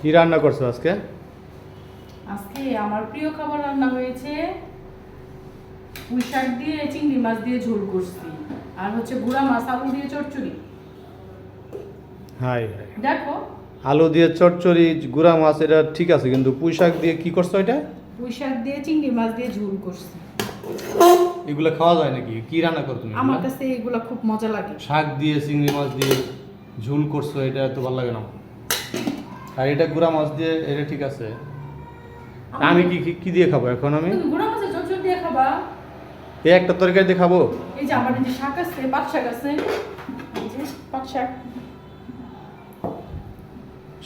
কি রান্না করছো আজকে? আজকে আমার প্রিয় খাবার রান্না হয়েছে, পুঁই শাক দিয়ে চিংড়ি মাছ দিয়ে ঝোল করছি, আর হচ্ছে গুঁড়া মাছ আলু দিয়ে চচ্চড়ি। হাই হাই, দেখো, আলু দিয়ে চচ্চড়ি, গুঁড়া মাছ, এটা ঠিক আছে, কিন্তু পুঁই শাক দিয়ে কি করছো এটা? পুঁই শাক দিয়ে চিংড়ি মাছ দিয়ে ঝোল করছি। এগুলো খাওয়া যায় নাকি? কি রান্না করো তুমি? আমার কাছে এগুলো খুব মজা লাগে। শাক দিয়ে চিংড়ি মাছ দিয়ে ঝোল করছো, এটা এত ভালো লাগে না। আর এটা গুঁড়া মাছ দিয়ে, এটা ঠিক আছে। আমি কি কি দিয়ে খাবো এখন? আমি তুমি গুঁড়া মাছের চচ্চড়ি দিয়ে খাবা। এই একটা তরকারি দিয়ে খাবো? এই যে আমার যে শাক আছে, পাট শাক আছে, এই যে পাট শাক।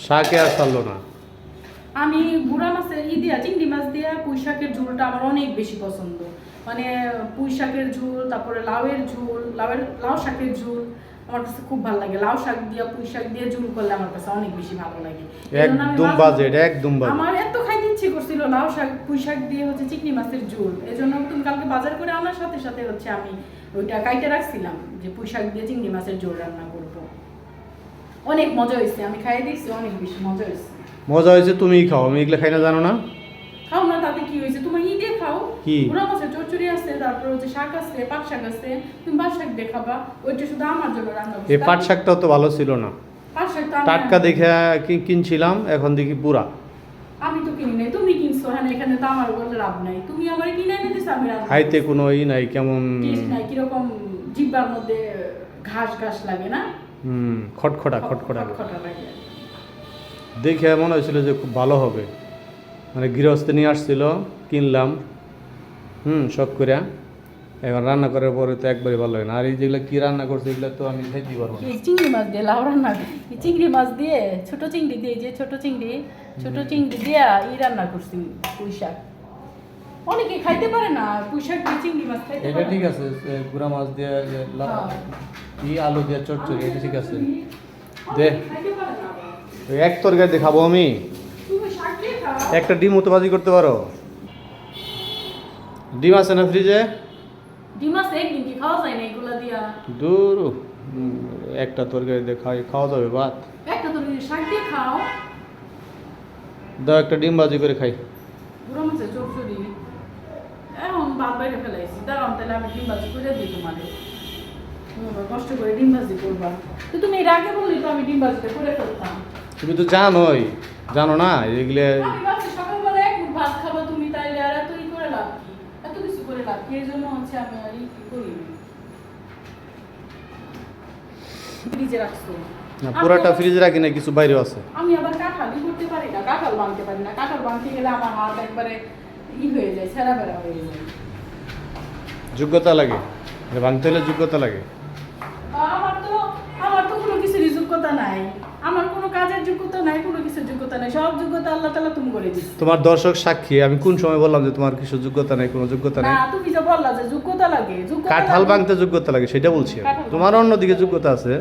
শাকে আর চাললো না। আমি গুঁড়া মাছের দিয়া চিংড়ি মাছ দিয়ে পুঁই শাকের ঝোলটা আমার অনেক বেশি পছন্দ। মানে পুঁই শাকের ঝোল, তারপরে লাউয়ের ঝোল, লাউ শাকের ঝোল আমার কাছে খুব ভালো লাগে। লাউ শাক দিয়ে পুঁই শাক দিয়ে ঝোল করলে আমার কাছে অনেক বেশি ভালো লাগে। একদম বাজে, এটা একদম বাজে। আমার এত খাইতে ইচ্ছে করছিল লাউ শাক পুঁই শাক দিয়ে হচ্ছে চিংড়ি মাছের ঝোল, এজন্য তুমি কালকে বাজার করে আনার সাথে সাথে হচ্ছে আমি ওইটা কাইটে রাখছিলাম যে পুঁই শাক দিয়ে চিংড়ি মাছের ঝোল রান্না করব। অনেক মজা হয়েছে, আমি খাইয়ে দিয়েছি, অনেক বেশি মজা হয়েছে। মজা হয়েছে, তুমিই খাও, আমি এগুলো খাই না, জানো না? খাও না, তাতে কি হয়েছে? তুমি দিয়ে খাও। কি? গুঁড়া মাছের চচ্চড়ি আছে, তারপর হচ্ছে শাক আছে, পাট শাক আছে, তুমি পাট শাক দিয়ে খাবা। ওইটা শুধু আমার জন্য রান্না করছি। এই পাট শাকটাও তো ভালো ছিল না। পাট শাক তো টাটকা দেখে কিনছিলাম, এখন দেখি পুরা। আমি তো কিনি নাই, তুমি কিনছো। হ্যাঁ, এখানে তো আমার বলে লাভ নাই। তুমি আমার কিনে এনে দিছো, আমি রান্না খাইতে কোনো ই নাই, কেমন টেস্ট নাই, কিরকম জিহ্বার মধ্যে ঘাস ঘাস লাগে না? খটখটা খটখটা খটখটা লাগে। দেখে মনে হয়েছিল যে খুব ভালো হবে, মানে গৃহস্থ নিয়ে আসছিল, কিনলাম, শখ করে। এখন রান্না করার পরে তো একবারে ভালো হয় না। আর এই যেগুলো কি রান্না করছে, এগুলো তো আমি খাইতে পারবো না। এই চিংড়ি মাছ দিয়ে লাউ রান্না, এই চিংড়ি মাছ দিয়ে ছোট চিংড়ি দিয়ে, যে ছোট চিংড়ি দিয়ে রান্না করছি পুঁই শাক। অনেকে খাইতে পারে না পুঁই শাক দিয়ে চিংড়ি মাছ খাইতে এটা পারে ঠিক না। আছে, গুঁড়া মাছ দিয়ে হ্যাঁ। আলু দিয়ে চচ্চড়ি, এটা ঠিক আছে। অনেকে দে, খাইতে পারে না। ওই এক তরকারি দিয়ে খাবো আমি। তুমি শাক দিয়ে খাও। একটা ডিম তো ভাজি করতে পারো? ডিম আছে না ফ্রিজে? ডিম আছে, একদিন কি খাওয়া যায় না এগুলা দিয়া? দূর, একটা তরকারি দিয়ে খাওয়া যাবে ভাত? একটা তো শাক দিয়ে খাও। দাও, একটা ডিম ভাজি করে খাই। বুড়ো মাছের চচ্চড়ি এখন ভাত বাইরে ফেলাইছি, দাঁড়ান তাহলে আমি ডিম ভাজি করে দিই তোমাদের। তুমি আবার কষ্ট করে ডিম ভাজি করবা, তো তুমি এর আগে বললি তো আমি ডিম ভাজিটা করে ফেলতাম। তুমি তো জানোই, জানো না এগুলো? আমি ভাবছি সকালবেলা এক মুঠ ভাত খাবা তুমি, তাইলে আর এত ই করে লাভ কি? এত কিছু করে লাভ কি? এই জন্য হচ্ছে আমি আর ই করি ফ্রিজে রাখছো না, পুরাটা ফ্রিজে রাখি না, কিছু বাইরেও আছে। আমি আবার কাঁঠালি করতে পারি না, কাঁঠাল বানতে পারি না। কাঁঠাল বানতে গেলে আমার হাত একবারে ই হয়ে যায়, ছেঁড়া বেড়া হয়ে যায়। যোগ্যতা লাগে, ভাঙতে হলে যোগ্যতা লাগে। আমার তো কোনো কিছুর যোগ্যতা নাই, আমার কোনো কাজের যোগ্যতা নাই, কোনো কিছুর যোগ্যতা নাই। সব যোগ্যতা আল্লাহ তাআলা তুমি করে দিচ্ছ। তোমার দর্শক সাক্ষী, আমি কোন সময় বললাম যে তোমার কিছু যোগ্যতা নাই, কোনো যোগ্যতা না, নাই? তুমি যে বললা যে যোগ্যতা লাগে, কাঁঠাল ভাঙতে যোগ্যতা লাগে, সেটা বলছি। তোমার অন্যদিকে যোগ্যতা আছে।